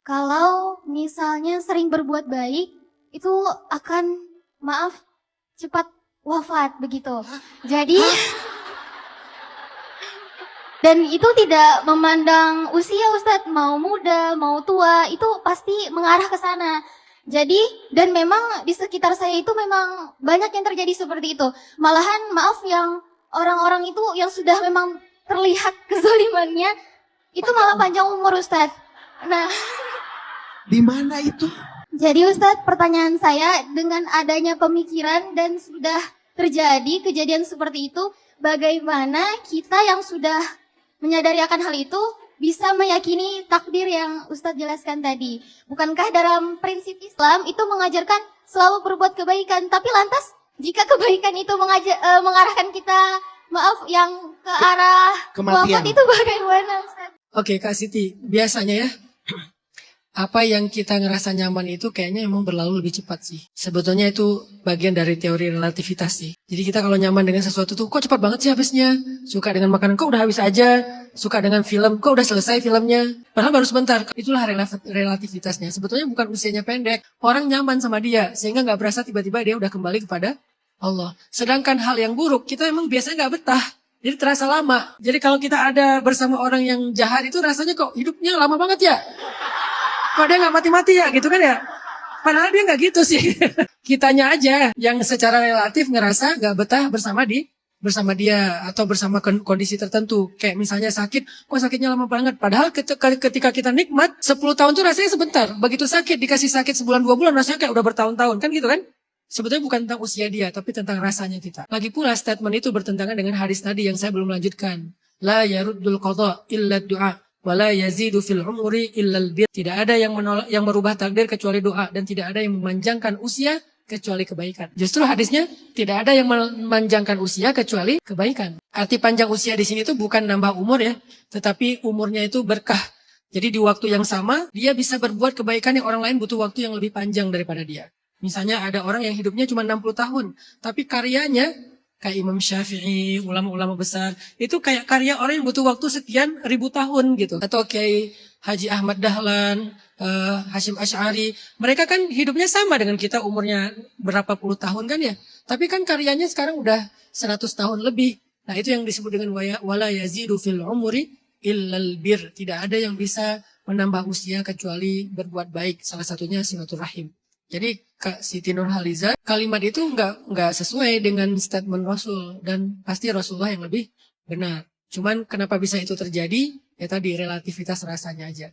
Kalau misalnya sering berbuat baik, itu akan, maaf, cepat wafat begitu. Jadi, dan itu tidak memandang usia Ustadz, mau muda, mau tua, itu pasti mengarah ke sana. Jadi, dan memang di sekitar saya itu memang banyak yang terjadi seperti itu. Malahan, maaf, yang orang-orang itu yang sudah memang terlihat kezalimannya, itu malah panjang umur Ustadz. Nah, Di mana itu? jadi Ustadz, pertanyaan saya, dengan adanya pemikiran dan sudah terjadi kejadian seperti itu, bagaimana kita yang sudah menyadari akan hal itu bisa meyakini takdir yang Ustadz jelaskan tadi? Bukankah dalam prinsip Islam itu mengajarkan selalu berbuat kebaikan, tapi lantas jika kebaikan itu mengarahkan kita, maaf, yang ke arah Kematian. wafat, itu bagaimana Ustadz? Oke Kak Siti, biasanya ya, apa yang kita ngerasa nyaman itu kayaknya emang berlalu lebih cepat sih. Sebetulnya itu bagian dari teori relativitas sih. Jadi kita kalau nyaman dengan sesuatu tuh, kok cepat banget sih habisnya. Suka dengan makanan, kok udah habis aja. Suka dengan film, kok udah selesai filmnya. Padahal baru sebentar. Itulah relativitasnya. Sebetulnya bukan usianya pendek. Orang nyaman sama dia, sehingga nggak berasa tiba-tiba dia udah kembali kepada Allah. Sedangkan hal yang buruk, kita emang biasanya nggak betah. Jadi terasa lama. Jadi kalau kita ada bersama orang yang jahat itu rasanya kok hidupnya lama banget ya. Kok dia nggak mati-mati ya gitu kan ya? Padahal dia nggak gitu sih. Kitanya aja yang secara relatif ngerasa nggak betah bersama dia atau bersama kondisi tertentu. Kayak misalnya sakit, kok sakitnya lama banget. Padahal ketika kita nikmat, 10 tahun tuh rasanya sebentar. Begitu sakit, dikasih sakit sebulan 2 bulan rasanya kayak udah bertahun-tahun kan gitu kan? Sebetulnya bukan tentang usia dia, tapi tentang rasanya kita. Lagi pula statement itu bertentangan dengan hadis tadi yang saya belum lanjutkan. La yaruddul qadha illa du'a. Wala yazidu fil umri illal bir. Tidak ada yang menolak, yang merubah takdir kecuali doa, dan tidak ada yang memanjangkan usia kecuali kebaikan. Justru hadisnya tidak ada yang memanjangkan usia kecuali kebaikan. Arti panjang usia di sini tuh bukan nambah umur ya, tetapi umurnya itu berkah. Jadi di waktu yang sama dia bisa berbuat kebaikan yang orang lain butuh waktu yang lebih panjang daripada dia. Misalnya ada orang yang hidupnya cuma 60 tahun, tapi karyanya kayak Imam Syafi'i, ulama-ulama besar, itu kayak karya orang yang butuh waktu sekian ribu tahun gitu. Atau kayak Haji Ahmad Dahlan, Hashim Asy'ari, mereka kan hidupnya sama dengan kita, umurnya berapa puluh tahun kan ya. Tapi kan karyanya sekarang udah 100 tahun lebih. Nah itu yang disebut dengan wala yazidu fil umri illal bir. Tidak ada yang bisa menambah usia kecuali berbuat baik. Salah satunya silaturahim. Jadi Kak Siti Nurhaliza, kalimat itu nggak sesuai dengan statement Rasul, dan pasti Rasulullah yang lebih benar. Cuman kenapa bisa itu terjadi? Ya tadi relativitas rasanya aja.